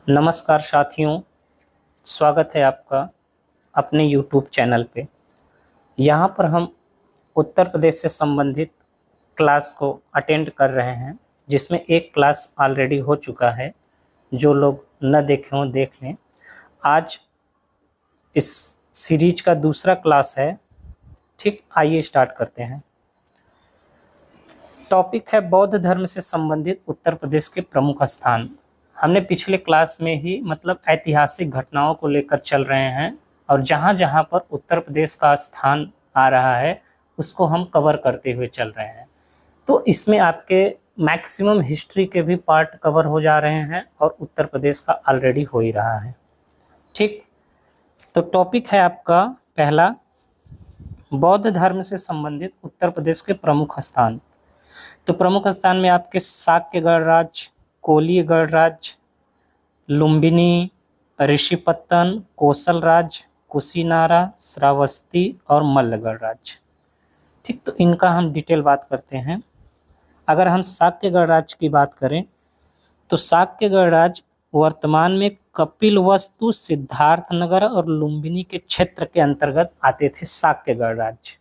नमस्कार साथियों, स्वागत है आपका अपने YouTube चैनल पे। यहाँ पर हम उत्तर प्रदेश से संबंधित क्लास को अटेंड कर रहे हैं, जिसमें एक क्लास ऑलरेडी हो चुका है। जो लोग न देखे हों देख लें। आज इस सीरीज का दूसरा क्लास है। ठीक, आइए स्टार्ट करते हैं। टॉपिक है बौद्ध धर्म से संबंधित उत्तर प्रदेश के प्रमुख स्थान। हमने पिछले क्लास में ही ऐतिहासिक घटनाओं को लेकर चल रहे हैं और जहाँ जहाँ पर उत्तर प्रदेश का स्थान आ रहा है उसको हम कवर करते हुए चल रहे हैं। तो इसमें आपके मैक्सिमम हिस्ट्री के भी पार्ट कवर हो जा रहे हैं और उत्तर प्रदेश का ऑलरेडी हो ही रहा है। ठीक, तो टॉपिक है आपका पहला, बौद्ध धर्म से संबंधित उत्तर प्रदेश के प्रमुख स्थान। तो प्रमुख स्थान में आपके शाक्य गणराज्य, कोलीय गणराज्य, लुम्बिनी, ऋषिपत्तन, कोसल राज्य, कुशीनारा, श्रावस्ती और मल्ल गणराज्य। ठीक, तो इनका हम डिटेल बात करते हैं। अगर हम शाक्य गणराज्य की बात करें तो शाक्य गणराज्य वर्तमान में कपिलवस्तु, सिद्धार्थनगर और लुम्बिनी के क्षेत्र के अंतर्गत आते थे शाक्य गणराज्य।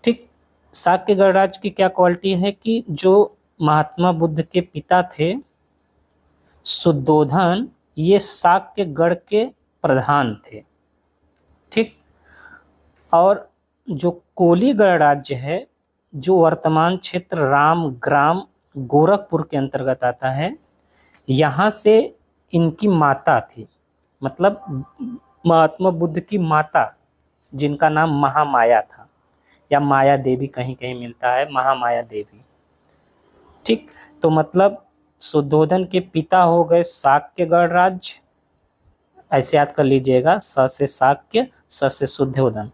ठीक, शाक्य गणराज्य की क्या क्वालिटी है कि जो महात्मा बुद्ध के पिता थे शुद्धोधन, ये शाक्य गढ़ के प्रधान थे। ठीक, और जो कोली गणराज्य है, जो वर्तमान क्षेत्र राम ग्राम गोरखपुर के अंतर्गत आता है, यहाँ से इनकी माता थी, मतलब महात्मा बुद्ध की माता, जिनका नाम महामाया था या माया देवी, कहीं कहीं मिलता है महामाया देवी। ठीक, तो मतलब शुद्धोधन के पिता हो गए शाक्य गणराज्य, ऐसे याद कर लीजिएगा, स से शाक्य, स से शुद्धोधन,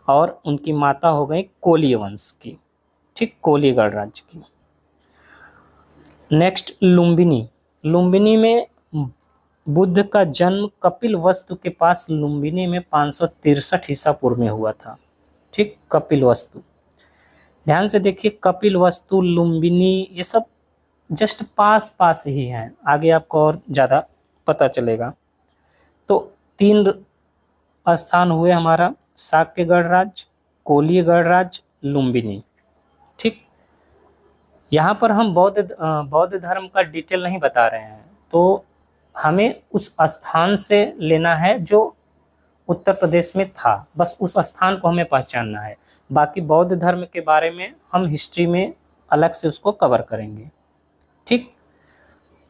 और उनकी माता हो गई कोलीय वंश की। ठीक, कोलीय गणराज्य की। नेक्स्ट लुम्बिनी। लुम्बिनी में बुद्ध का जन्म कपिलवस्तु के पास लुम्बिनी में 563 ईसा पूर्व में हुआ था। ठीक, कपिलवस्तु, ध्यान से देखिए, कपिलवस्तु, लुम्बिनी, ये सब जस्ट पास पास ही हैं, आगे आपको और ज़्यादा पता चलेगा। तो 3 स्थान हुए हमारा, शाक्य गणराज्य, कोलीय गणराज्य, लुम्बिनी। ठीक, यहाँ पर हम बौद्ध धर्म का डिटेल नहीं बता रहे हैं, तो हमें उस स्थान से लेना है जो उत्तर प्रदेश में था, बस उस स्थान को हमें पहचानना है। बाकी बौद्ध धर्म के बारे में हम हिस्ट्री में अलग से उसको कवर करेंगे। ठीक,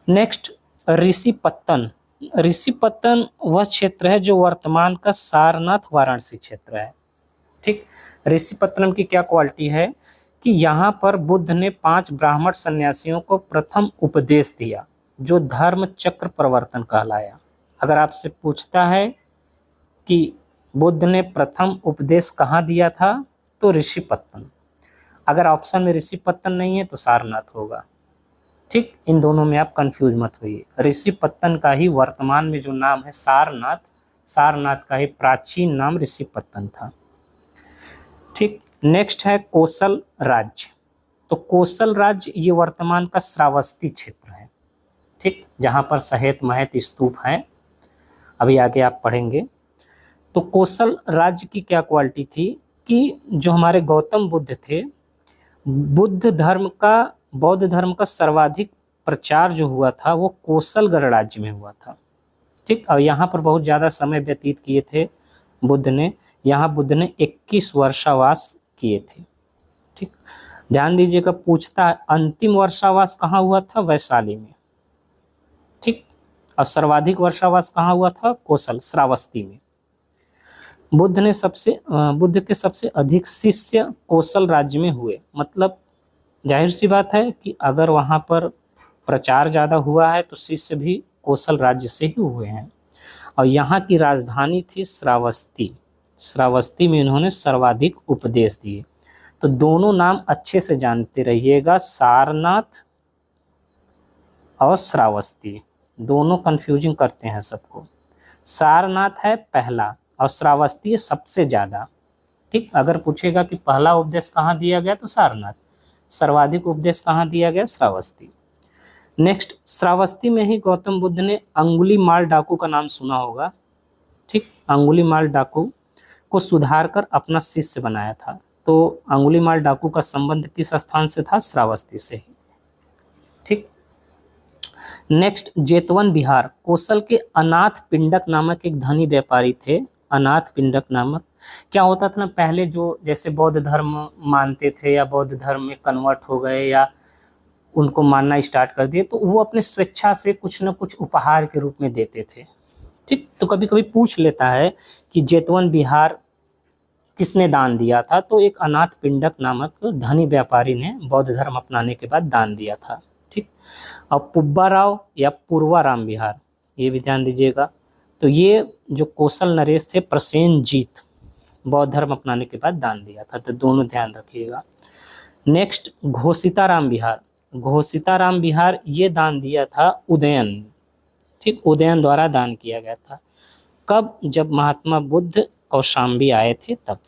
नेक्स्ट ऋषिपत्तन। ऋषिपत्तन वह क्षेत्र है जो वर्तमान का सारनाथ वाराणसी क्षेत्र है। ठीक, ऋषिपत्तनम की क्या क्वालिटी है कि यहाँ पर बुद्ध ने 5 ब्राह्मण सन्यासियों को प्रथम उपदेश दिया, जो धर्म चक्र प्रवर्तन कहलाया। अगर आपसे पूछता है कि बुद्ध ने प्रथम उपदेश कहाँ दिया था, तो ऋषिपत्तन। अगर ऑप्शन में ऋषिपत्तन नहीं है तो सारनाथ होगा। ठीक, इन दोनों में आप कंफ्यूज मत होइए। ऋषिपत्तन का ही वर्तमान में जो नाम है सारनाथ, सारनाथ का ही प्राचीन नाम ऋषिपत्तन था। ठीक, नेक्स्ट है कोसल राज्य। तो कोसल राज्य ये वर्तमान का श्रावस्ती क्षेत्र है। ठीक, जहाँ पर सहेत महत स्तूप हैं, अभी आगे आप पढ़ेंगे। तो कोसल राज्य की क्या क्वालिटी थी कि जो हमारे गौतम बुद्ध थे, बौद्ध धर्म का सर्वाधिक प्रचार जो हुआ था वो कोसल गणराज्य में हुआ था। ठीक, और यहाँ पर बहुत ज़्यादा समय व्यतीत किए थे बुद्ध ने। यहाँ बुद्ध ने 21 वर्षावास किए थे। ठीक, ध्यान दीजिएगा, पूछता है अंतिम वर्षावास कहाँ हुआ था, वैशाली में। ठीक, और सर्वाधिक वर्षावास कहाँ हुआ था, कोसल श्रावस्ती में। बुद्ध के सबसे अधिक शिष्य कोसल राज्य में हुए, मतलब जाहिर सी बात है कि अगर वहाँ पर प्रचार ज़्यादा हुआ है तो शिष्य भी कोसल राज्य से ही हुए हैं। और यहाँ की राजधानी थी श्रावस्ती। श्रावस्ती में इन्होंने सर्वाधिक उपदेश दिए। तो दोनों नाम अच्छे से जानते रहिएगा, सारनाथ और श्रावस्ती, दोनों कंफ्यूजिंग करते हैं सबको। सारनाथ है पहला और श्रावस्ती है सबसे ज़्यादा। ठीक, अगर पूछेगा कि पहला उपदेश कहाँ दिया गया तो सारनाथ, सर्वाधिक उपदेश कहाँ दिया गया, श्रावस्ती। नेक्स्ट, श्रावस्ती में ही गौतम बुद्ध ने अंगुलीमाल डाकू का नाम सुना होगा। ठीक, अंगुलीमाल डाकू को सुधार कर अपना शिष्य बनाया था। तो अंगुलीमाल डाकू का संबंध किस स्थान से था? श्रावस्ती से ही। ठीक। नेक्स्ट, जेतवन बिहार, कौशल के अनाथ पिंडक नामक एक धनी व्यापारी थे। अनाथ पिंडक नामक, क्या होता था ना, पहले जो जैसे बौद्ध धर्म मानते थे या बौद्ध धर्म में कन्वर्ट हो गए या उनको मानना स्टार्ट कर दिए, तो वो अपने स्वेच्छा से कुछ न कुछ उपहार के रूप में देते थे। ठीक, तो कभी कभी पूछ लेता है कि जेतवन बिहार किसने दान दिया था? तो एक अनाथ पिंडक नामक धनी व्यापारी ने बौद्ध धर्म अपनाने के बाद दान दिया था। ठीक, अब पुब्बा राव या पूर्वाराम बिहार, ये भी ध्यान दीजिएगा। तो ये जो कौशल नरेश थे, प्रसेनजीत, बौद्ध धर्म अपनाने के बाद दान दिया था। तो दोनों ध्यान रखिएगा। नेक्स्ट, घोषिताराम बिहार, घोषिताराम बिहार ये दान दिया था उदयन। ठीक, उदयन द्वारा दान किया गया था। कब? जब महात्मा बुद्ध कौशाम्बी आए थे तब।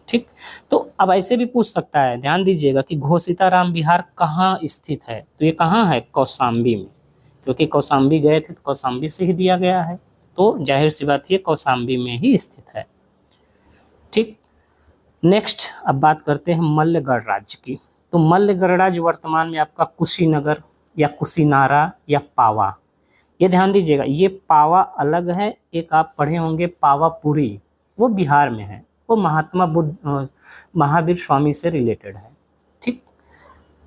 ठीक, तो अब ऐसे भी पूछ सकता है, ध्यान दीजिएगा कि घोषिताराम बिहार कहाँ स्थित है? तो ये कहाँ है? कौशाम्बी में, क्योंकि कौशाम्बी गए थे तो कौशाम्बी से ही दिया गया है, तो जाहिर सी बात ये कौशाम्बी में ही स्थित है। ठीक। नेक्स्ट, अब बात करते हैं मल्लगढ़ राज्य की। तो मल्लगढ़ राज्य वर्तमान में आपका कुशीनगर या कुशीनारा या पावा, ये ध्यान दीजिएगा, ये पावा अलग है। एक आप पढ़े होंगे पावापुरी, वो बिहार में है, वो महात्मा बुद्ध महावीर स्वामी से रिलेटेड है। ठीक,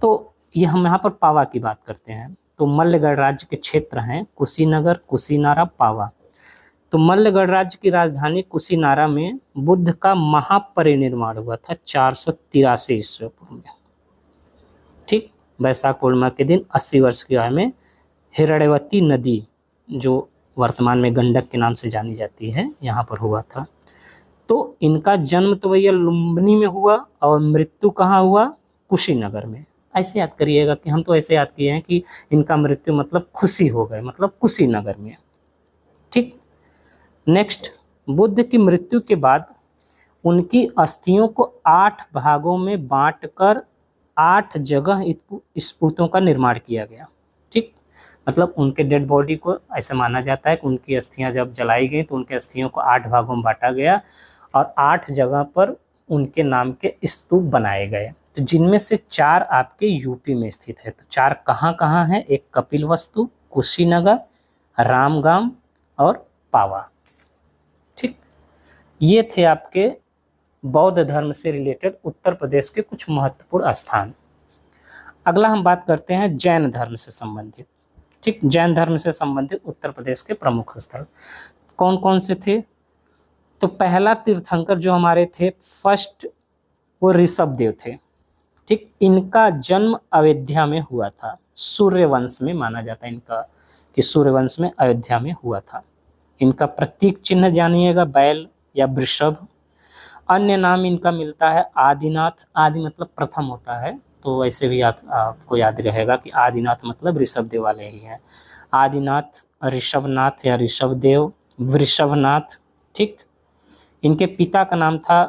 तो ये हम यहाँ पर पावा की बात करते हैं। तो मल्लगढ़ राज्य के क्षेत्र हैं कुशीनगर, कुशीनारा, पावा। तो मल्लगढ़ राज्य की राजधानी कुशीनारा में बुद्ध का महापरिनिर्वाण हुआ था 483 ईस्वी पूर्व में। ठीक, वैशाख पूर्णिमा के दिन 80 वर्ष की आयु में हिरण्यवती नदी, जो वर्तमान में गंडक के नाम से जानी जाती है, यहाँ पर हुआ था। तो इनका जन्म तो भैया लुम्बिनी में हुआ और मृत्यु कहाँ हुआ? कुशीनगर में। ऐसे याद करिएगा कि हम तो ऐसे याद किए हैं कि इनका मृत्यु मतलब खुशी हो गए, मतलब कुशीनगर में। ठीक। नेक्स्ट, बुद्ध की मृत्यु के बाद उनकी अस्थियों को 8 भागों में बांटकर 8 जगह स्पूतों का निर्माण किया गया। ठीक, मतलब उनके डेड बॉडी को ऐसा माना जाता है कि उनकी अस्थियां जब जलाई गई तो उनके अस्थियों को 8 भागों में बांटा गया और 8 जगह पर उनके नाम के स्तूप बनाए गए, तो जिनमें से 4 आपके यूपी में स्थित है। तो 4 कहाँ कहाँ हैं? एक कपिलवस्तु, कुशीनगर, रामगाम और पावा। ठीक, ये थे आपके बौद्ध धर्म से रिलेटेड उत्तर प्रदेश के कुछ महत्वपूर्ण स्थान। अगला हम बात करते हैं जैन धर्म से संबंधित। ठीक, जैन धर्म से संबंधित उत्तर प्रदेश के प्रमुख स्थल कौन कौन से थे? तो पहला तीर्थंकर जो हमारे थे फर्स्ट, वो ऋषभदेव थे। ठीक, इनका जन्म अयोध्या में हुआ था, सूर्यवंश में माना जाता है इनका कि सूर्यवंश में अयोध्या में हुआ था। इनका प्रतीक चिन्ह जानिएगा, बैल या वृषभ। अन्य नाम इनका मिलता है आदिनाथ, आदि मतलब प्रथम होता है, तो वैसे भी आपको याद रहेगा कि आदिनाथ मतलब ऋषभदेव वाले ही हैं। आदिनाथ, ऋषभनाथ या ऋषभदेव, वृषभनाथ। ठीक, इनके पिता का नाम था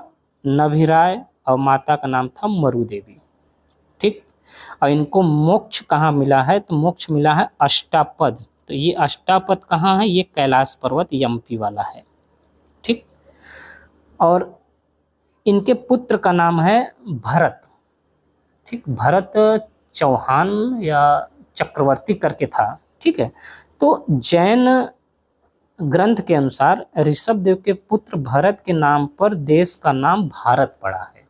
नभिराय और माता का नाम था मरुदेवी। ठीक, और इनको मोक्ष कहाँ मिला है? तो मोक्ष मिला है अष्टापद। तो ये अष्टापद कहाँ है? ये कैलाश पर्वत एमपी वाला है। ठीक, और इनके पुत्र का नाम है भरत। ठीक, भरत चौहान या चक्रवर्ती करके था। ठीक है, तो जैन ग्रंथ के अनुसार ऋषभदेव के पुत्र भरत के नाम पर देश का नाम भारत पड़ा है,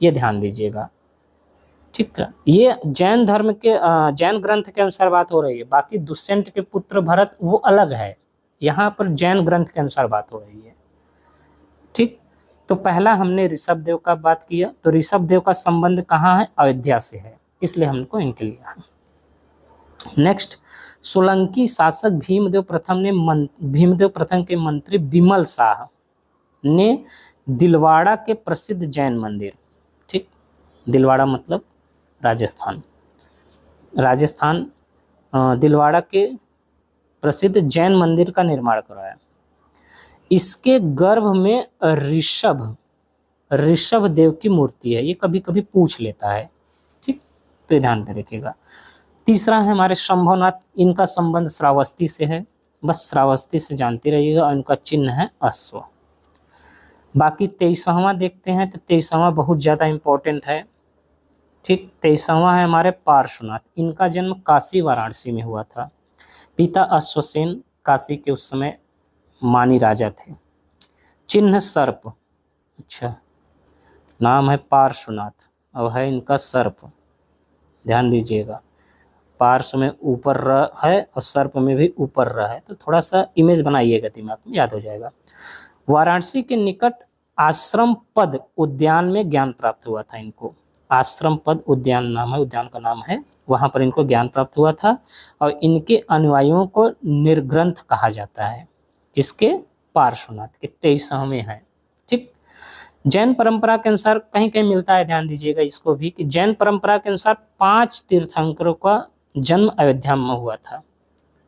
ये ध्यान दीजिएगा। ठीक है, ये जैन धर्म के जैन ग्रंथ के अनुसार बात हो रही है, बाकी दुष्यंत के पुत्र भरत वो अलग है, यहाँ पर जैन ग्रंथ के अनुसार बात हो रही है। ठीक, तो पहला हमने ऋषभदेव का बात किया, तो ऋषभदेव का संबंध कहाँ है? अयोध्या से है, इसलिए हमको इनके लिया है। नेक्स्ट, सोलंकी शासक भीमदेव प्रथम के मंत्री बिमल शाह ने दिलवाड़ा के प्रसिद्ध जैन मंदिर, ठीक, दिलवाड़ा मतलब राजस्थान दिलवाड़ा के प्रसिद्ध जैन मंदिर का निर्माण करवाया। इसके गर्भ में ऋषभदेव की मूर्ति है, ये कभी कभी पूछ लेता है। ठीक, तो ध्यान रखिएगा। तीसरा है हमारे शंभुनाथ, इनका संबंध श्रावस्ती से है, बस श्रावस्ती से जानते रहिएगा, और इनका चिन्ह है अश्व। बाकी 23वां देखते हैं, तो 23वां बहुत ज़्यादा इम्पोर्टेंट है। ठीक, 23वां है हमारे पार्श्वनाथ, इनका जन्म काशी वाराणसी में हुआ था। पिता अश्वसेन काशी के उस समय मानी राजा थे। चिन्ह सर्प, अच्छा, नाम है पार्श्वनाथ और है इनका सर्प, ध्यान दीजिएगा। पार्श्व में ऊपर र है और सर्प में भी ऊपर र है, तो थोड़ा सा इमेज बनाइएगा, दिमाग में याद हो जाएगा। वाराणसी के निकट आश्रम पद उद्यान में ज्ञान प्राप्त हुआ था इनको। आश्रम पद उद्यान नाम है, उद्यान का नाम है, वहां पर इनको ज्ञान प्राप्त हुआ था। और इनके अनुयायियों को निर्ग्रंथ कहा जाता है, किसके? पार्श्वनाथ के। 23वें हैं। ठीक, जैन परंपरा के अनुसार कहीं कहीं मिलता है, ध्यान दीजिएगा इसको भी, कि जैन परंपरा के अनुसार 5 तीर्थंकरों का जन्म अयोध्या में हुआ था।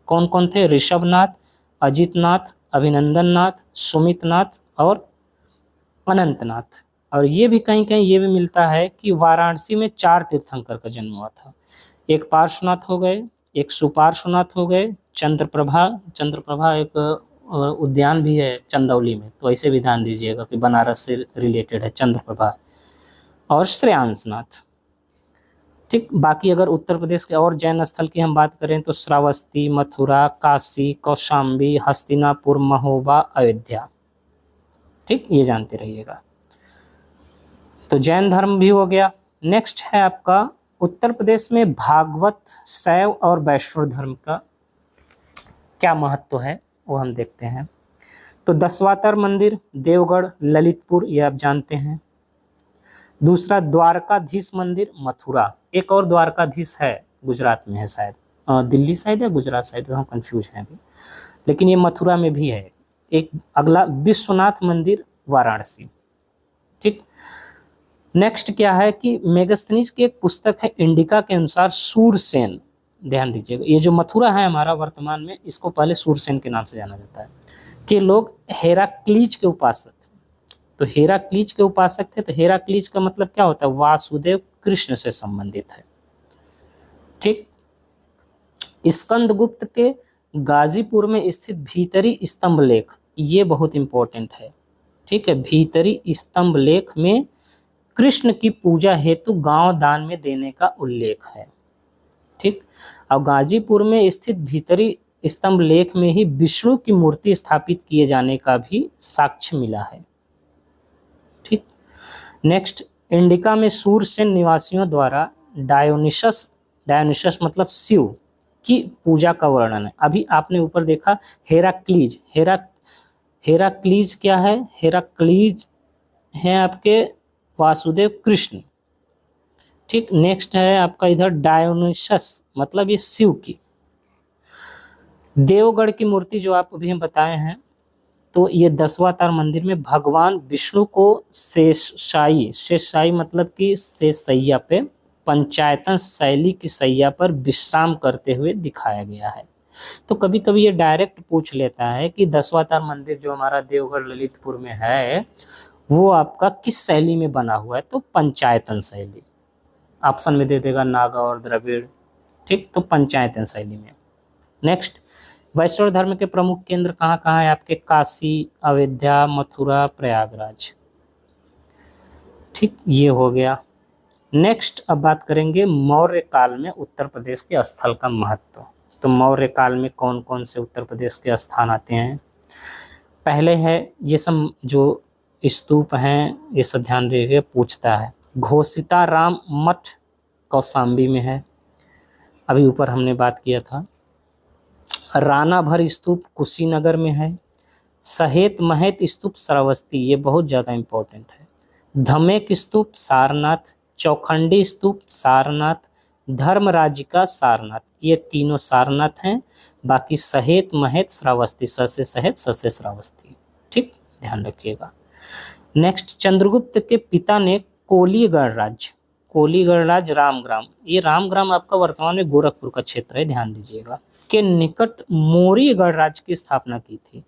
कौन कौन थे? ऋषभनाथ, अजितनाथ, अभिनंदननाथ, सुमितनाथ और अनंतनाथ। और ये भी कहीं कहीं ये भी मिलता है कि वाराणसी में 4 तीर्थंकर का जन्म हुआ था। एक पार्श्वनाथ हो गए, एक सुपार्श्वनाथ हो गए, चंद्रप्रभा एक उद्यान भी है चंदौली में, तो ऐसे भी ध्यान दीजिएगा कि बनारस से रिलेटेड है चंद्रप्रभा, और श्रेयांसनाथ। ठीक, बाकी अगर उत्तर प्रदेश के और जैन स्थल की हम बात करें तो श्रावस्ती, मथुरा, काशी, कौशाम्बी, हस्तिनापुर, महोबा, अयोध्या। ठीक, ये जानते रहिएगा। तो जैन धर्म भी हो गया। नेक्स्ट है आपका उत्तर प्रदेश में भागवत, शैव और वैष्णव धर्म का क्या महत्व है वो हम देखते हैं। तो दशावतार मंदिर देवगढ़ ललितपुर, ये आप जानते हैं। दूसरा द्वारकाधीश मंदिर मथुरा, एक और द्वारकाधीश है गुजरात में है शायद, दिल्ली साइड या गुजरात साइड, हम कंफ्यूज हैं अभी, लेकिन ये मथुरा में भी है। एक अगला विश्वनाथ मंदिर वाराणसी। ठीक, नेक्स्ट क्या है कि मेगास्थनीज की एक पुस्तक है इंडिका के अनुसार सूरसेन, ध्यान दीजिएगा, ये जो मथुरा है हमारा वर्तमान में, इसको पहले सूरसेन के नाम से जाना जाता है, कि लोग हेराक्लीज के उपासक थे। तो हेराक्लीज के उपासक थे, तो हेराक्लीज का मतलब क्या होता है? वासुदेव कृष्ण से संबंधित है। ठीक, स्कंदगुप्त के गाजीपुर में स्थित भीतरी स्तंभ लेख, ये बहुत इंपॉर्टेंट है। ठीक है, भीतरी स्तंभ लेख में कृष्ण की पूजा हेतु गांव दान में देने का उल्लेख है। ठीक, और गाजीपुर में स्थित भीतरी स्तंभ लेख में ही विष्णु की मूर्ति स्थापित किए जाने का भी साक्ष्य मिला है। ठीक, नेक्स्ट इंडिका में सूरसेन निवासियों द्वारा डायोनिसस मतलब शिव की पूजा का वर्णन है। अभी आपने ऊपर देखा हेराक्लीज, हेराक्लीज क्या है? हेराक्लीज है आपके वासुदेव कृष्ण। ठीक, नेक्स्ट है आपका इधर डायोनिसस मतलब ये शिव की। देवगढ़ की मूर्ति जो आप अभी हम बताए हैं, तो ये दशावतार मंदिर में भगवान विष्णु को शेषशायी मतलब कि शेषशैया पे पंचायतन शैली की शैया पर विश्राम करते हुए दिखाया गया है। तो कभी कभी ये डायरेक्ट पूछ लेता है कि दशावतार मंदिर जो हमारा देवगढ़ ललितपुर में है वो आपका किस शैली में बना हुआ है? तो पंचायतन शैली, ऑप्शन में दे देगा नागा और द्रविड़। ठीक, तो पंचायतन शैली में। नेक्स्ट, वैष्णव धर्म के प्रमुख केंद्र कहाँ कहाँ है आपके? काशी, अयोध्या, मथुरा, प्रयागराज। ठीक, ये हो गया। नेक्स्ट अब बात करेंगे मौर्य काल में उत्तर प्रदेश के स्थल का महत्व। तो मौर्य काल में कौन कौन से उत्तर प्रदेश के स्थान आते हैं? पहले है ये सब जो स्तूप हैं, ये सब ध्यान रखिए, पूछता है। घोषिताराम मठ कौशाम्बी में है, अभी ऊपर हमने बात किया था। रानाभर स्तूप कुशीनगर में है। सहेत महत स्तूप श्रावस्ती, ये बहुत ज़्यादा इम्पोर्टेंट है। धमेक स्तूप सारनाथ, चौखंडी स्तूप सारनाथ, धर्मराजिका सारनाथ, ये तीनों सारनाथ हैं। बाकी सहेत महत श्रावस्ती, स से सहेत स से श्रावस्ती। ठीक, ध्यान रखिएगा। नेक्स्ट, चंद्रगुप्त के पिता ने कोली गणराज्य रामग्राम, ये रामग्राम आपका वर्तमान में गोरखपुर का क्षेत्र है, ध्यान दीजिएगा, के निकट मौर्य गणराज्य की स्थापना की थी।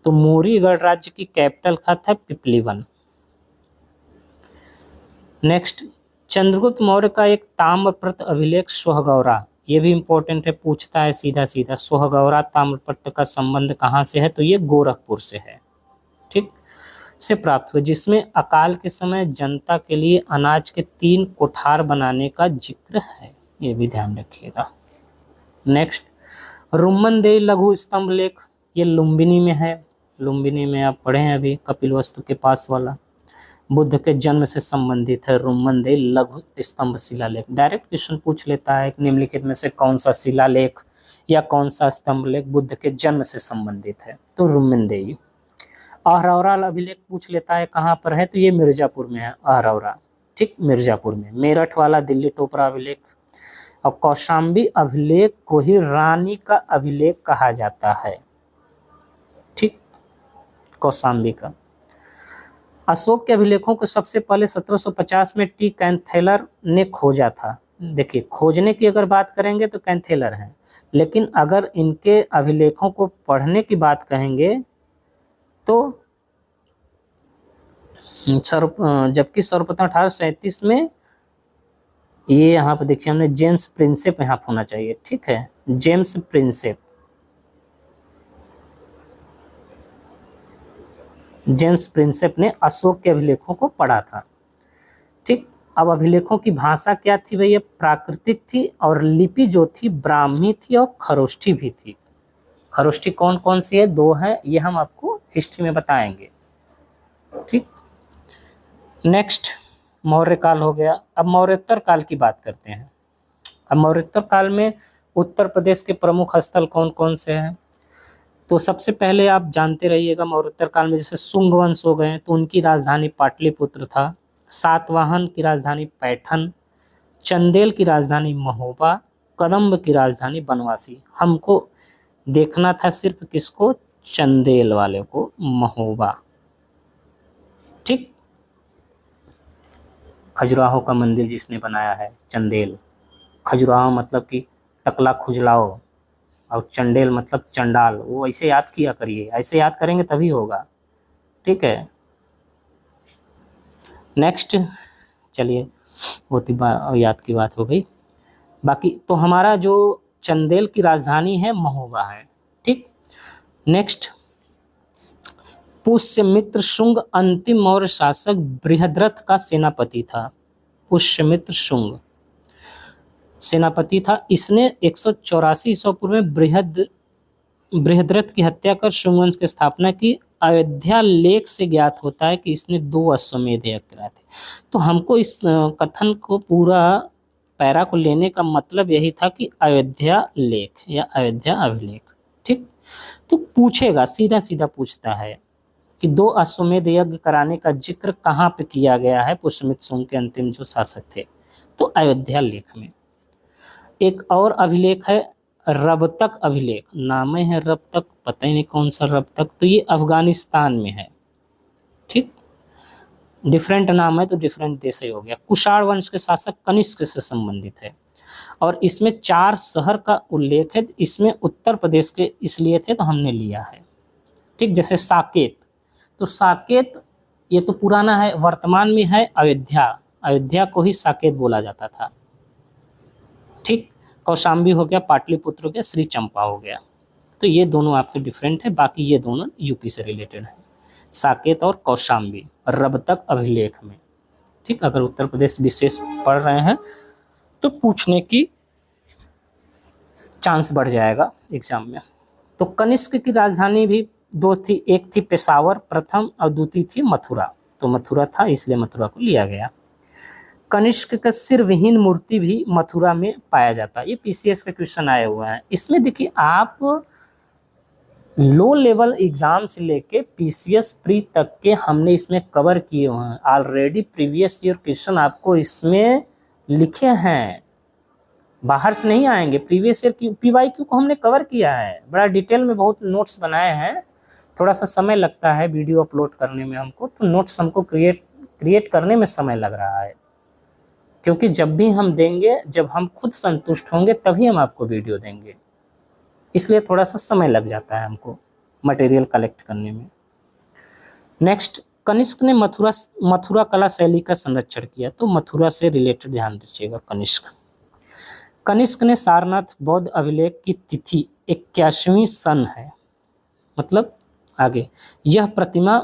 तो मौर्य गणराज्य की कैपिटल का था पिपलीवन। नेक्स्ट, चंद्रगुप्त मौर्य का एक ताम्रप्रत अभिलेख सोहगौरा, ये भी इंपॉर्टेंट है, पूछता है सीधा सीधा। सोहगौरा ताम्रपत्र का संबंध कहाँ से है? तो ये गोरखपुर से है, ठीक, से प्राप्त हुए, जिसमें अकाल के समय जनता के लिए अनाज के 3 कोठार बनाने का जिक्र है, ये भी ध्यान रखिएगा। नेक्स्ट, रुम्मनदेई लघु स्तंभ लेख, ये लुम्बिनी में है। लुम्बिनी में आप पढ़े हैं अभी, कपिलवस्तु के पास वाला, बुद्ध के जन्म से संबंधित है रुम्मनदेई लघु स्तंभ शिलालेख। डायरेक्ट क्वेश्चन पूछ लेता है निम्नलिखित में से कौन सा शिलालेख या कौन सा स्तंभ लेख बुद्ध के जन्म से संबंधित है? तो रुम्मनदेई। अहरौरा अभिलेख पूछ लेता है कहाँ पर है? तो ये मिर्जापुर में है अहरौरा, ठीक, मिर्जापुर में। मेरठ वाला दिल्ली टोपरा अभिलेख। और कौशाम्बी अभिलेख को ही रानी का अभिलेख कहा जाता है, ठीक, कौशाम्बी का। अशोक के अभिलेखों को सबसे पहले 1750 में टी कैंथेलर ने खोजा था। देखिए, खोजने की अगर बात करेंगे तो कैंथेलर हैं, लेकिन अगर इनके अभिलेखों को पढ़ने की बात कहेंगे तो जबकि सर्वप्रथम 1837 में, ये यहाँ पर देखिए हमने जेम्स प्रिंसेप यहाँ होना चाहिए, ठीक है, जेम्स प्रिंसेप, जेम्स प्रिंसेप ने अशोक के अभिलेखों को पढ़ा था, ठीक। अब अभिलेखों की भाषा क्या थी भैया? प्राकृतिक थी, और लिपि जो थी ब्राह्मी थी और खरोष्ठी भी थी। खरोष्ठी कौन कौन सी है? 2 है, ये हम आपको हिस्ट्री में बताएंगे, ठीक। नेक्स्ट, मौर्य काल हो गया। अब मौर्योत्तर काल की बात करते हैं। अब मौर्योत्तर काल में उत्तर प्रदेश के प्रमुख स्थल कौन कौन से हैं? तो सबसे पहले आप जानते रहिएगा, मौर्योत्तर काल में जैसे शुंग वंश हो गए, तो उनकी राजधानी पाटलिपुत्र था। सातवाहन की राजधानी पैठन, चंदेल की राजधानी महोबा, कदम्ब की राजधानी बनवासी। हमको देखना था सिर्फ किसको? चंदेल वाले को, महोबा, ठीक। खजुराहो का मंदिर जिसने बनाया है, चंदेल। खजुराहो मतलब कि टकला खुजलाओ, और चंडेल मतलब चंडाल। वो ऐसे याद किया करिए, ऐसे याद करेंगे तभी होगा, ठीक है। नेक्स्ट, चलिए, वो याद की बात हो गई। बाकी तो हमारा जो चंदेल की राजधानी है महोबा है, ठीक। नेक्स्ट, पुष्यमित्र शुंग अंतिम मौर्य शासक बृहद्रथ का सेनापति था। पुष्यमित्र शुंग सेनापति था। इसने 184 ईस्वी पूर्व में बृहद्रथ की हत्या कर शुंग वंश की स्थापना की। अयोध्या लेख से ज्ञात होता है कि इसने 2 अश्वमेध यज्ञ कराए थे। तो हमको इस कथन को, पूरा पैरा को लेने का मतलब यही था कि अयोध्या लेख या अयोध्या अभिलेख, ठीक। तो पूछेगा, सीधा सीधा पूछता है कि 2 अश्वमेध यज्ञ कराने का जिक्र कहाँ पे किया गया है पुष्यमित्र शुंग के अंतिम जो शासक थे? तो अयोध्या लेख में। एक और अभिलेख है रबतक अभिलेख, नाम है रबतक, पता ही नहीं कौन सा रबतक, तो ये अफगानिस्तान में है, ठीक। डिफरेंट नाम है तो डिफरेंट देश ही हो गया। कुषाण वंश के शासक कनिष्क से संबंधित है, और इसमें 4 शहर का उल्लेख है। इसमें उत्तर प्रदेश के इसलिए थे तो हमने लिया है, ठीक। जैसे साकेत, तो साकेत ये तो पुराना है, वर्तमान में है अयोध्या। अयोध्या को ही साकेत बोला जाता था, ठीक। कौशाम्बी हो गया, पाटलिपुत्र हो गया, श्री चंपा हो गया। तो ये दोनों आपके डिफरेंट है, बाकी ये दोनों यूपी से रिलेटेड है, साकेत और कौशाम्बी रबतक अभिलेख में, ठीक। अगर उत्तर प्रदेश विशेष पढ़ रहे हैं तो पूछने की चांस बढ़ जाएगा एग्जाम में। तो कनिष्क की राजधानी भी 2 थी, एक थी पेशावर प्रथम और दूसरी थी मथुरा। तो मथुरा था इसलिए मथुरा को लिया गया। कनिष्क का सिर विहीन मूर्ति भी मथुरा में पाया जाता है। ये पीसीएस का क्वेश्चन आया हुआ है। इसमें देखिए, आप लो लेवल एग्जाम से लेके पीसीएस प्री तक के हमने इसमें कवर किए हुए हैं ऑलरेडी। प्रीवियस ईयर क्वेश्चन आपको इसमें लिखे हैं, बाहर से नहीं आएंगे। प्रीवियस ईयर की पीवाईक्यू को हमने कवर किया है, बड़ा डिटेल में बहुत नोट्स बनाए हैं। थोड़ा सा समय लगता है वीडियो अपलोड करने में हमको, तो नोट्स हमको क्रिएट करने में समय लग रहा है, क्योंकि जब भी हम देंगे, जब हम खुद संतुष्ट होंगे तभी हम आपको वीडियो देंगे, इसलिए थोड़ा सा समय लग जाता है हमको मटेरियल कलेक्ट करने में। नेक्स्ट, कनिष्क ने मथुरा कला शैली का संरक्षण किया। तो मथुरा से रिलेटेड ध्यान दीजिएगा कनिष्क। कनिष्क ने सारनाथ बौद्ध अभिलेख की तिथि 81वीं सन है, मतलब आगे। यह प्रतिमा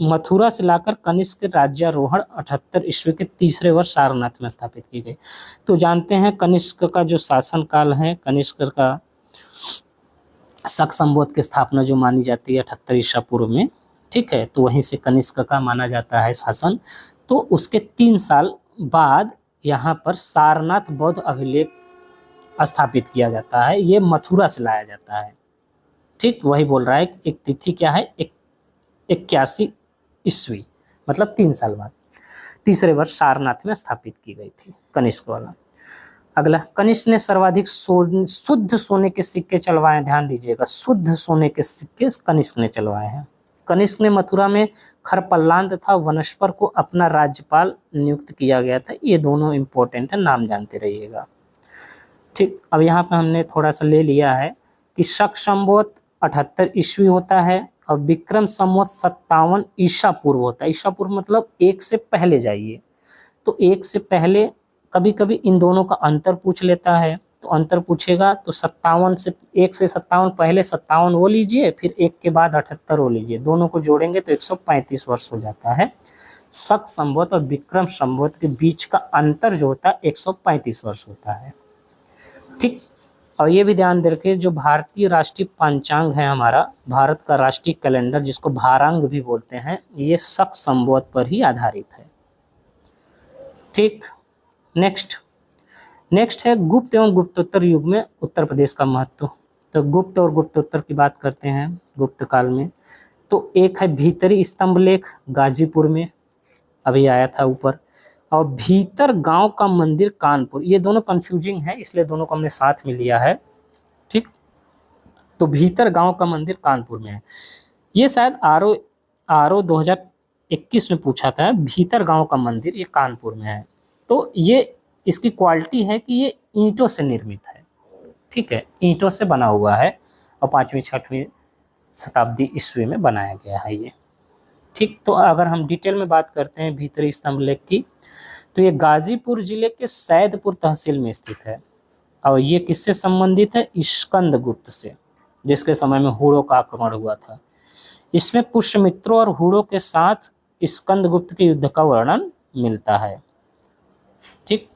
मथुरा से लाकर कनिष्क राज्यारोहण 78 ईस्वी के तीसरे वर्ष सारनाथ में स्थापित की गई। तो जानते हैं कनिष्क का जो शासन काल है, कनिष्क का शक संवत की स्थापना जो मानी जाती है 78 ईसा पूर्व में, ठीक है, तो वहीं से कनिष्क का माना जाता है शासन। तो उसके 3 साल बाद यहाँ पर सारनाथ बौद्ध अभिलेख स्थापित किया जाता है, ये मथुरा से लाया जाता है, ठीक। वही बोल रहा है, एक तिथि क्या है, 81 ईस्वी, मतलब 3 साल बाद, तीसरे वर्ष सारनाथ में स्थापित की गई थी कनिष्क वाला। अगला, कनिष्क ने सर्वाधिक शुद्ध सोने के सिक्के चलवाए। ध्यान दीजिएगा, शुद्ध सोने के सिक्के कनिष्क ने चलवाए हैं। कनिष्क ने मथुरा में खरपल्लान तथा वनस्पर को अपना राज्यपाल नियुक्त किया गया था। ये दोनों इंपॉर्टेंट है, नाम जानते रहिएगा, ठीक। अब यहाँ पर हमने थोड़ा सा ले लिया है कि शक संवत 78 ईस्वी होता है और विक्रम संवत 57 ईसा पूर्व होता है। ईसा पूर्व मतलब 1 से पहले जाइए, तो 1 से पहले कभी कभी इन दोनों का अंतर पूछ लेता है, तो अंतर पूछेगा तो 57 से 1 से 57 पहले 57 वो लीजिए, फिर 1 के बाद 78 वो लीजिए, दोनों को जोड़ेंगे तो 135 वर्ष हो जाता है। शक संवत और विक्रम संवत के बीच का अंतर जो होता है 135 वर्ष होता है, ठीक। और ये भी ध्यान रखिए, जो भारतीय राष्ट्रीय पंचांग है हमारा, भारत का राष्ट्रीय कैलेंडर जिसको भारांग भी बोलते हैं, ये शक संवत पर ही आधारित है, ठीक। नेक्स्ट है गुप्त एवं गुप्तोत्तर युग में उत्तर प्रदेश का महत्व। तो गुप्त और गुप्तोत्तर की बात करते हैं गुप्त काल में, तो एक है भीतरी स्तंभ लेख गाजीपुर में, अभी आया था ऊपर, और भीतर गांव का मंदिर कानपुर। ये दोनों कंफ्यूजिंग है, इसलिए दोनों को हमने साथ में लिया है, ठीक। तो भीतर गांव का मंदिर कानपुर में है, ये शायद आरओ 2021 में पूछा था, भीतर गांव का मंदिर ये कानपुर में है। तो ये इसकी क्वालिटी है कि ये ईंटों से निर्मित है, ठीक है, ईंटों से बना हुआ है और 5वीं-6वीं शताब्दी ईस्वी में बनाया गया है ये, ठीक। तो अगर हम डिटेल में बात करते हैं भीतरी स्तंभ लेख की, तो ये गाजीपुर जिले के सैदपुर तहसील में स्थित है और ये किससे संबंधित है, स्कंदगुप्त से, जिसके समय में हुड़ों का आक्रमण हुआ था। इसमें पुष्यमित्रों और हुड़ों के साथ स्कंदगुप्त के युद्ध का वर्णन मिलता है, ठीक।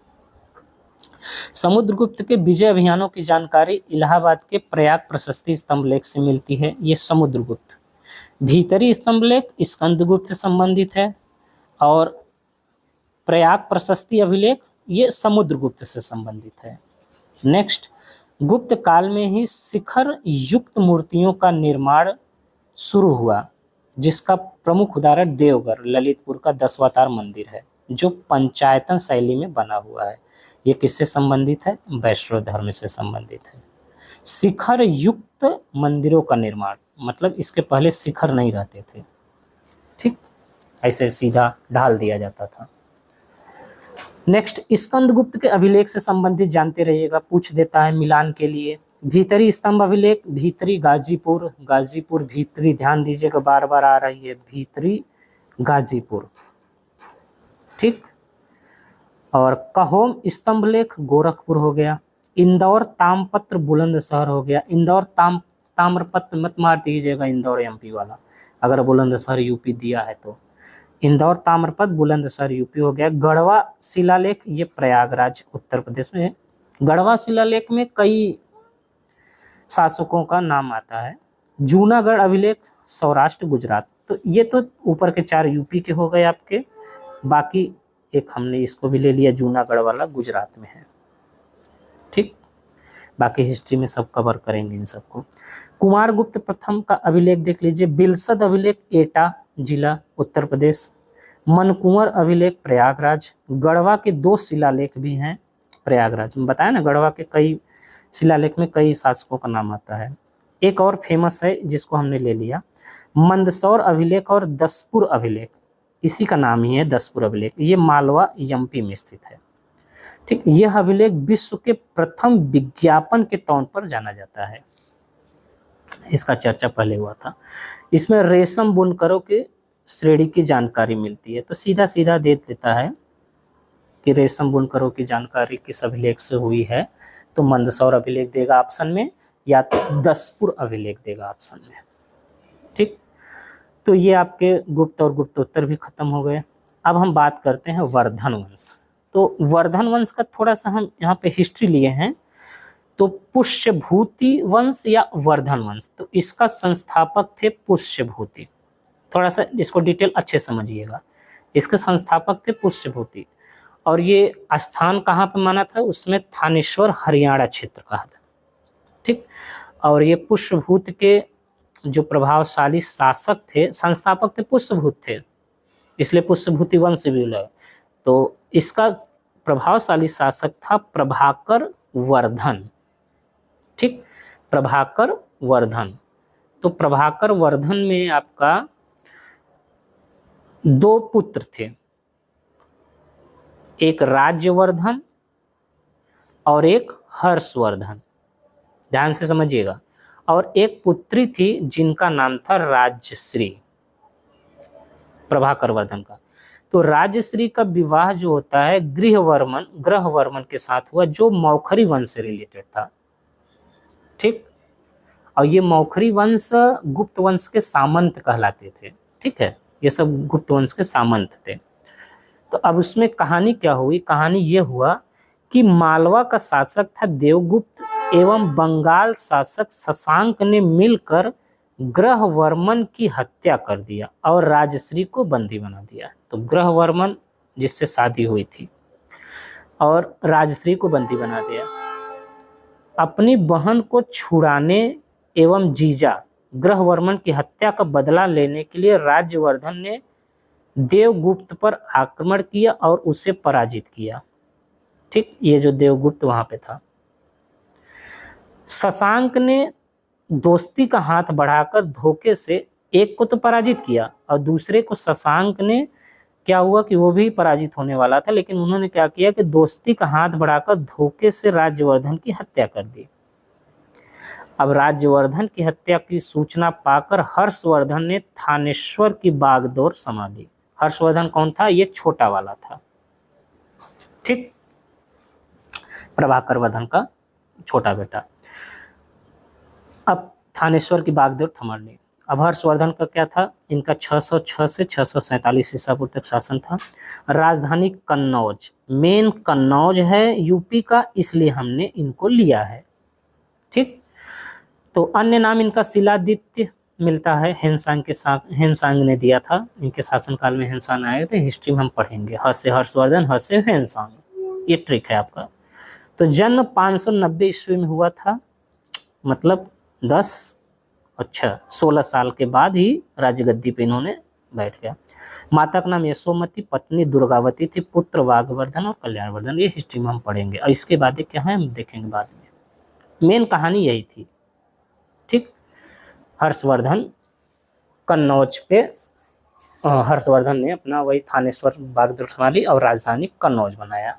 समुद्रगुप्त के विजय अभियानों की जानकारी इलाहाबाद के प्रयाग प्रशस्ति स्तंभ लेख से मिलती है, ये समुद्रगुप्त। भीतरी स्तंभ लेख स्कंदगुप्त से संबंधित है और प्रयाग प्रशस्ति अभिलेख ये समुद्रगुप्त से संबंधित है। नेक्स्ट, गुप्त काल में ही शिखर युक्त मूर्तियों का निर्माण शुरू हुआ, जिसका प्रमुख उदाहरण देवगढ़ ललितपुर का दशावतार मंदिर है, जो पंचायतन शैली में बना हुआ है। ये किससे संबंधित है, वैष्णव धर्म से संबंधित है। शिखर युक्त मंदिरों का निर्माण, मतलब इसके पहले शिखर नहीं रहते थे, ठीक, ऐसे सीधा ढाल दिया जाता था। नेक्स्ट, स्कंदगुप्त के अभिलेख से संबंधित जानते रहिएगा, पूछ देता है मिलान के लिए। भीतरी स्तंभ अभिलेख, भीतरी गाजीपुर, गाजीपुर भीतरी, ध्यान दीजिएगा बार बार आ रही है भीतरी गाजीपुर, ठीक। और कहोम स्तंभ लेख गोरखपुर हो गया। इंदौर तामपत्र बुलंदशहर हो गया। इंदौर ताम्रपत्र मत मार दीजिएगा, इंदौर एमपी वाला, अगर बुलंदशहर यूपी दिया है तो। इंदौर ताम्रपत्र बुलंदशहर यूपी हो गया। गढ़वा शिलालेख ये प्रयागराज उत्तर प्रदेश में है। गढ़वा शिलालेख में कई शासकों का नाम आता है। जूनागढ़ अभिलेख सौराष्ट्र गुजरात, तो ये तो ऊपर के 4 यूपी के हो गए आपके, बाकी एक हमने इसको भी ले लिया, जूनागढ़ वाला गुजरात में है, ठीक। बाकी हिस्ट्री में सब कवर करेंगे इन सबको। कुमारगुप्त प्रथम का अभिलेख देख लीजिए, बिलसद अभिलेख एटा जिला उत्तर प्रदेश। मनकुंवर अभिलेख प्रयागराज। गढ़वा के 2 शिलालेख भी हैं प्रयागराज में, बताया ना, गढ़वा के कई शिलालेख में कई शासकों का नाम आता है। एक और फेमस है जिसको हमने ले लिया, मंदसौर अभिलेख और दसपुर अभिलेख, इसी का नाम ही है दसपुर अभिलेख, ये मालवा एमपी में स्थित है, ठीक। यह अभिलेख विश्व के प्रथम विज्ञापन के तौर पर जाना जाता है, इसका चर्चा पहले हुआ था। इसमें रेशम बुनकरों के श्रेणी की जानकारी मिलती है, तो सीधा सीधा दे देता है कि रेशम बुनकरों की जानकारी किस अभिलेख से हुई है, तो मंदसौर अभिलेख देगा ऑप्शन में, या तो दसपुर अभिलेख देगा ऑप्शन में। ठीक, तो ये आपके गुप्त और गुप्तोत्तर भी खत्म हो गए। अब हम बात करते हैं वर्धन वंश। तो वर्धन वंश का थोड़ा सा हम यहाँ पे हिस्ट्री लिए हैं। तो पुष्यभूति वंश या वर्धन वंश, तो इसका संस्थापक थे पुष्यभूति। थोड़ा सा इसको डिटेल अच्छे समझिएगा। इसके संस्थापक थे पुष्यभूति, और ये स्थान कहाँ पे माना था, उसमें थानेश्वर हरियाणा क्षेत्र कहा था। ठीक, और ये पुष्यभूत के जो प्रभावशाली शासक थे, संस्थापक थे पुष्यभूत थे, इसलिए पुष्यभूति वंश से भी लगा। तो इसका प्रभावशाली शासक था प्रभाकर वर्धन। ठीक, प्रभाकर वर्धन। तो प्रभाकर वर्धन में आपका 2 पुत्र थे, एक राज्यवर्धन और एक हर्षवर्धन, ध्यान से समझिएगा। और एक पुत्री थी जिनका नाम था राजश्री, प्रभाकर वर्धन का। तो राजश्री का विवाह जो होता है ग्रहवर्मन के साथ हुआ, जो मौखरी वंश से रिलेटेड था। ठीक, और ये मौखरी वंश गुप्त वंश के सामंत कहलाते थे। ठीक है, ये सब गुप्त वंश के सामंत थे। तो अब उसमें कहानी क्या हुई, कहानी ये हुआ कि मालवा का शासक था देवगुप्त एवं बंगाल शासक शशांक ने मिलकर ग्रहवर्मन की हत्या कर दिया और राजश्री को बंदी बना दिया। तो ग्रहवर्मन जिससे शादी हुई थी और राजश्री को बंदी बना दिया। अपनी बहन को छुड़ाने एवं जीजा ग्रहवर्मन की हत्या का बदला लेने के लिए राज्यवर्धन ने देवगुप्त पर आक्रमण किया और उसे पराजित किया। ठीक, ये जो देवगुप्त वहां पे था। शशांक ने दोस्ती का हाथ बढ़ाकर धोखे से एक को तो पराजित किया, और दूसरे को शशांक ने क्या हुआ कि वो भी पराजित होने वाला था, लेकिन उन्होंने क्या किया कि दोस्ती का हाथ बढ़ाकर धोखे से राज्यवर्धन की हत्या कर दी। अब राज्यवर्धन की हत्या की सूचना पाकर हर्षवर्धन ने थानेश्वर की बागडोर संभाली। हर्षवर्धन कौन था, ये छोटा वाला था। ठीक, प्रभाकर वर्धन का छोटा बेटा। अब थानेश्वर की बागडोर संभाली। अब हर्षवर्धन का क्या था, इनका 606 से 647 ईसा पूर्व तक शासन था। राजधानी कन्नौज, मेन कन्नौज है यूपी का, इसलिए हमने इनको लिया है। ठीक, तो अन्य नाम इनका शिलादित्य मिलता है, हेनसांग के साथ, हेनसांग ने दिया था। इनके शासनकाल में हेनसांग आए थे, हिस्ट्री में हम पढ़ेंगे। ह से हर्षवर्धन, ह से हेनसांग, ये ट्रिक है आपका। तो जन्म 590 ईस्वी में हुआ था, मतलब 16 साल के बाद ही राजगद्दी पे इन्होंने बैठ गया। माता का नाम यशोमती, पत्नी दुर्गावती थी, पुत्र वाघवर्धन और कल्याणवर्धन, ये हिस्ट्री में हम पढ़ेंगे। और इसके बाद क्या है हम देखेंगे बाद में। मेन कहानी यही थी। ठीक, हर्षवर्धन कन्नौज पे, हर्षवर्धन ने अपना वही थानेश्वर बागडोर संभाली और राजधानी कन्नौज बनाया।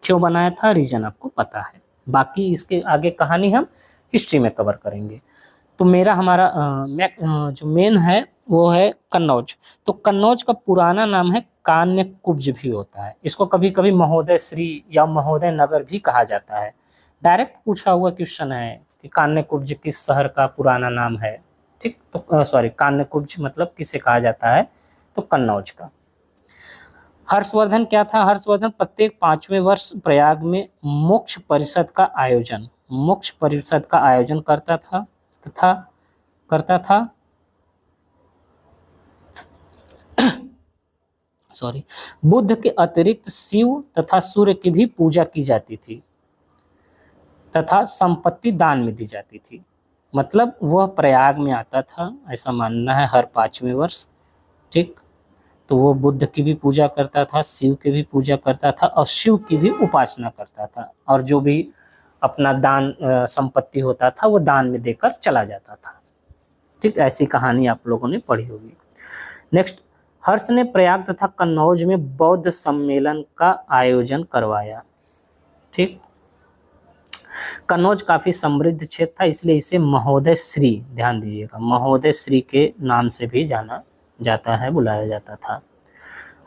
क्यों बनाया था, रीजन आपको पता है। बाकी इसके आगे कहानी हम हिस्ट्री में कवर करेंगे। तो जो मेन है वो है कन्नौज। तो कन्नौज का पुराना नाम है कान्यकुब्ज भी होता है। इसको कभी कभी महोदय श्री या महोदय नगर भी कहा जाता है। डायरेक्ट पूछा हुआ क्वेश्चन है कि कान्यकुब्ज किस शहर का पुराना नाम है। ठीक, तो सॉरी, कान्यकुब्ज मतलब किसे कहा जाता है, तो कन्नौज का। हर्षवर्धन क्या था, हर्षवर्धन प्रत्येक 5वें वर्ष प्रयाग में मोक्ष परिषद का आयोजन करता था सॉरी, बुद्ध के अतिरिक्त शिव तथा सूर्य की भी पूजा की जाती थी तथा संपत्ति दान में दी जाती थी। मतलब वह प्रयाग में आता था, ऐसा मानना है, हर 5वें वर्ष। ठीक, तो वो बुद्ध की भी पूजा करता था, शिव की भी पूजा करता था और शिव की भी उपासना करता था, और जो भी अपना दान संपत्ति होता था वो दान में देकर चला जाता था। ठीक, ऐसी कहानी आप लोगों ने पढ़ी होगी। नेक्स्ट, हर्ष ने प्रयाग तथा कन्नौज में बौद्ध सम्मेलन का आयोजन करवाया। ठीक, कन्नौज काफी समृद्ध क्षेत्र था, इसलिए इसे महोदय श्री, ध्यान दीजिएगा, महोदय श्री के नाम से भी जाना जाता है, बुलाया जाता था।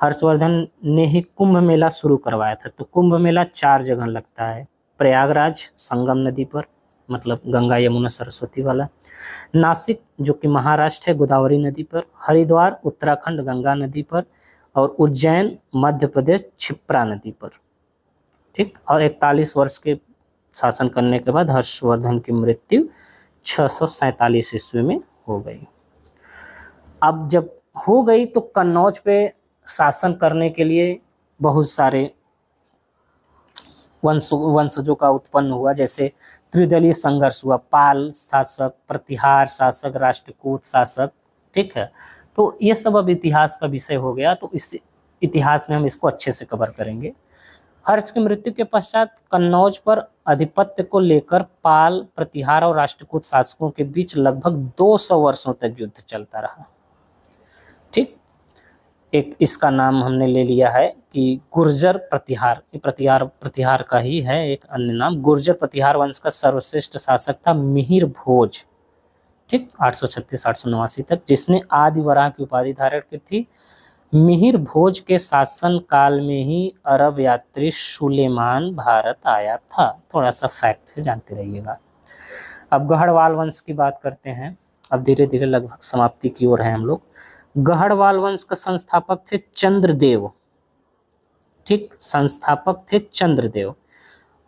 हर्षवर्धन ने ही कुंभ मेला शुरू करवाया था। तो कुंभ मेला 4 जगह लगता है, प्रयागराज संगम नदी पर, मतलब गंगा यमुना सरस्वती वाला, नासिक जो कि महाराष्ट्र है गोदावरी नदी पर, हरिद्वार उत्तराखंड गंगा नदी पर, और उज्जैन मध्य प्रदेश क्षिप्रा नदी पर। ठीक, और 41 वर्ष के शासन करने के बाद हर्षवर्धन की मृत्यु 647 ईस्वी में हो गई। अब जब हो गई तो कन्नौज पे शासन करने के लिए बहुत सारे वंशजों का उत्पन्न हुआ, जैसे त्रिदलीय संघर्ष हुआ, पाल शासक, प्रतिहार शासक, राष्ट्रकूट शासक। ठीक है, तो ये सब अब इतिहास का विषय हो गया, तो इस इतिहास में हम इसको अच्छे से कवर करेंगे। हर्ष की मृत्यु के पश्चात कन्नौज पर आधिपत्य को लेकर पाल, प्रतिहार और राष्ट्रकूट शासकों के बीच लगभग 200 वर्षों तक युद्ध चलता रहा। ठीक, एक इसका नाम हमने ले लिया है कि गुर्जर प्रतिहार, प्रतिहार का ही है एक अन्य नाम। गुर्जर प्रतिहार वंश का सर्वश्रेष्ठ शासक था मिहिर भोज। ठीक, 836-889 तक, जिसने आदि वराह की उपाधि धारण की थी। मिहिर भोज के शासन काल में ही अरब यात्री सुलेमान भारत आया था। थोड़ा सा फैक्ट है, जानते रहिएगा। अब गढ़वाल वंश की बात करते हैं। अब धीरे धीरे लगभग समाप्ति की ओर है हम लोग। गढ़वाल वंश का संस्थापक थे चंद्रदेव। ठीक, संस्थापक थे चंद्रदेव।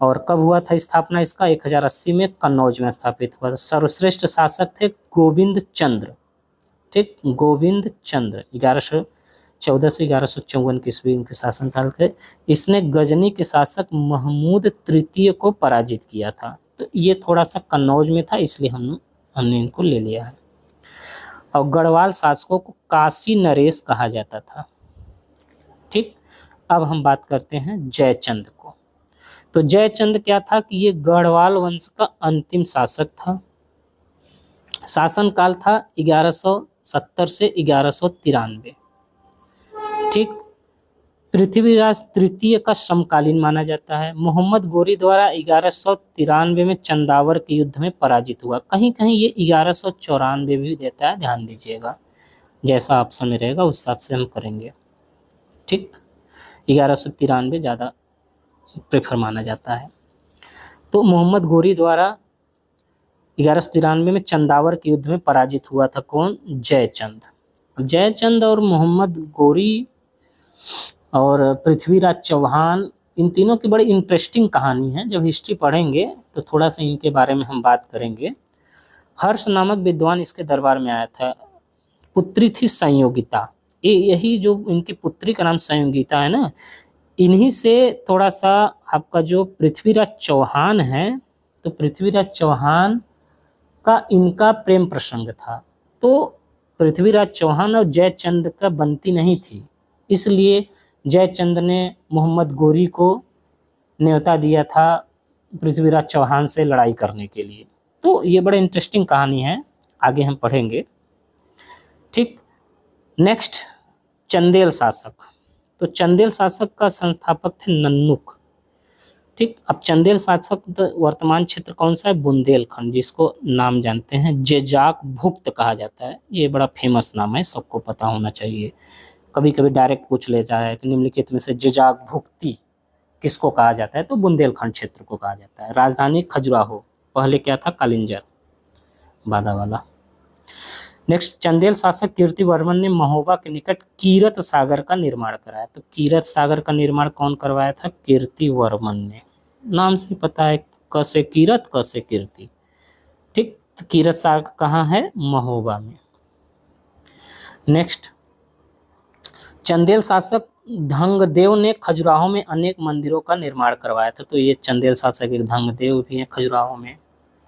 और कब हुआ था स्थापना इसका? 1080 में कन्नौज में स्थापित हुआ था। सर्वश्रेष्ठ शासक थे गोविंद चंद्र। ठीक, गोविंद चंद्र 1114 से 1154 की ईस्वी इनके शासनकाल के। इसने गजनी के शासक महमूद तृतीय को पराजित किया था। तो ये थोड़ा सा कन्नौज में था, इसलिए हमने इनको ले लिया है। और गढ़वाल शासकों को काशी नरेश कहा जाता था। ठीक, अब हम बात करते हैं जयचंद को। तो जयचंद क्या था कि ये गढ़वाल वंश का अंतिम शासक था। शासनकाल था 1170 से 1193। ठीक, पृथ्वीराज तृतीय का समकालीन माना जाता है। मोहम्मद गोरी द्वारा 1193 में चंदावर के युद्ध में पराजित हुआ। कहीं कहीं ये 1194 भी देता है, ध्यान दीजिएगा, जैसा ऑप्शन में रहेगा उस हिसाब से हम करेंगे। ठीक, 1193 ज़्यादा प्रेफर माना जाता है। तो मोहम्मद गोरी द्वारा 1193 में चंदावर के युद्ध में पराजित हुआ था। कौन? जयचंद। जयचंद और मोहम्मद गोरी और पृथ्वीराज चौहान, इन तीनों की बड़ी इंटरेस्टिंग कहानी है। जब हिस्ट्री पढ़ेंगे तो थोड़ा सा इनके बारे में हम बात करेंगे। हर्ष नामक विद्वान इसके दरबार में आया था। पुत्री थी संयोगिता। यही जो इनकी पुत्री का नाम संयोगिता है ना, इन्हीं से थोड़ा सा आपका जो पृथ्वीराज चौहान है, तो पृथ्वीराज चौहान का इनका प्रेम प्रसंग था। तो पृथ्वीराज चौहान और जयचंद का बनती नहीं थी, इसलिए जयचंद ने मोहम्मद गोरी को न्योता दिया था पृथ्वीराज चौहान से लड़ाई करने के लिए। तो ये बड़ा इंटरेस्टिंग कहानी है, आगे हम पढ़ेंगे। ठीक, नेक्स्ट चंदेल शासक। तो चंदेल शासक का संस्थापक थे नन्नुक। ठीक, अब चंदेल शासक वर्तमान क्षेत्र कौन सा है? बुंदेलखंड, जिसको नाम जानते हैं जेजाक भुक्त कहा जाता है। ये बड़ा फेमस नाम है, सबको पता होना चाहिए। कभी कभी डायरेक्ट पूछ ले जाए कि निम्नलिखित में से जेजाक भुक्ति किसको कहा जाता है? तो बुंदेलखंड क्षेत्र को कहा जाता है। राजधानी खजुराहो, पहले क्या था? कालिंजर, बादावाला। नेक्स्ट, चंदेल शासक कीर्तिवर्मन ने महोबा के निकट कीरत सागर का निर्माण कराया। तो कीरत सागर का निर्माण कौन करवाया था? कीर्तिवर्मन ने। नाम से पता है, क से कीरत, क से कीर्ति। ठीक, तो कीरत सागर कहाँ है? महोबा में। नेक्स्ट, चंदेल शासक धंगदेव ने खजुराहो में अनेक मंदिरों का निर्माण करवाया था। तो ये चंदेल शासक एक धंगदेव भी है, खजुराहो में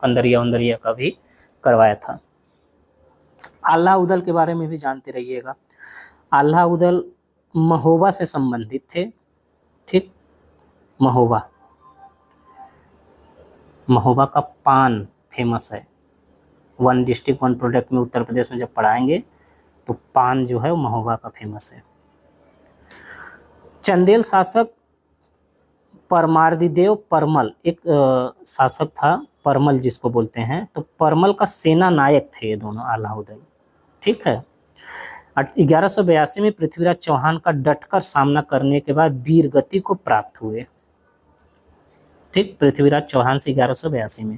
कंदरिया उंदरिया का भी करवाया था। आल्हा उदल के बारे में भी जानते रहिएगा। आल्हा उदल महोबा से संबंधित थे। ठीक, महोबा का पान फेमस है। 1 डिस्ट्रिक्ट 1 प्रोडक्ट में उत्तर प्रदेश में जब पढ़ाएंगे तो पान जो है वो महोबा का फेमस है। चंदेल शासक परमार्दिदेव परमल एक शासक था, परमल जिसको बोलते हैं। तो परमल का सेना नायक थे ये दोनों, आल्हा उदल। ठीक है, 1182 में पृथ्वीराज चौहान का डटकर सामना करने के बाद वीर गति को प्राप्त हुए। ठीक, पृथ्वीराज चौहान से 1182 में।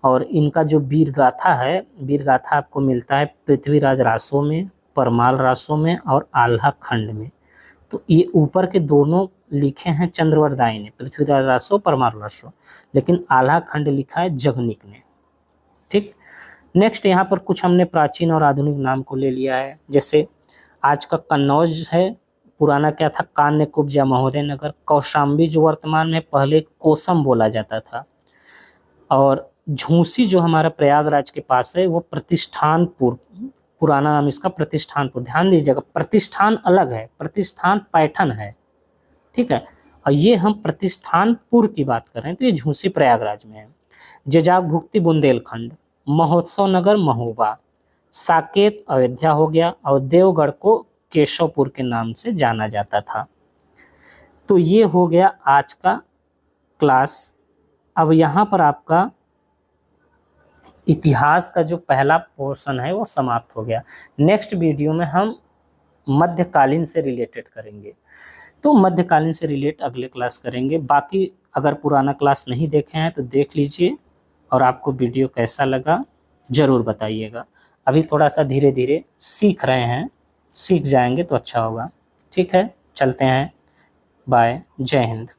और इनका जो वीर गाथा है, वीर गाथा आपको मिलता है पृथ्वीराज रासो में, परमाल रासो में और आल्हा खंड में। तो ये ऊपर के दोनों लिखे हैं चंद्रवरदाई ने, पृथ्वीराज रासो, परमाल रासो, लेकिन आल्हा खंड लिखा है जगनिक ने। ठीक, नेक्स्ट यहाँ पर कुछ हमने प्राचीन और आधुनिक नाम को ले लिया है। जैसे आज का कन्नौज है, पुराना क्या था, कान्य कुब्ज या महोदय नगर। कौशाम्बी जो वर्तमान में, पहले कोसम बोला जाता था। और झूसी जो हमारा प्रयागराज के पास है वो प्रतिष्ठानपुर, पुराना नाम इसका प्रतिष्ठानपुर। ध्यान दीजिएगा, प्रतिष्ठान अलग है, प्रतिष्ठान पैठन है, ठीक है, और ये हम प्रतिष्ठानपुर की बात कर रहे हैं, तो ये झूसी प्रयागराज में है। जजाग भुक्ति बुंदेलखंड, महोत्सव नगर महोबा, साकेत अयोध्या हो गया, और देवगढ़ को केशवपुर के नाम से जाना जाता था। तो ये हो गया आज का क्लास। अब यहाँ पर आपका इतिहास का जो पहला पोर्शन है वो समाप्त हो गया। नेक्स्ट वीडियो में हम मध्यकालीन से रिलेटेड करेंगे, तो मध्यकालीन से रिलेट अगले क्लास करेंगे। बाकी अगर पुराना क्लास नहीं देखे हैं तो देख लीजिए, और आपको वीडियो कैसा लगा ज़रूर बताइएगा। अभी थोड़ा सा धीरे धीरे सीख रहे हैं, सीख जाएंगे तो अच्छा होगा। ठीक है, चलते हैं, बाय, जय हिंद।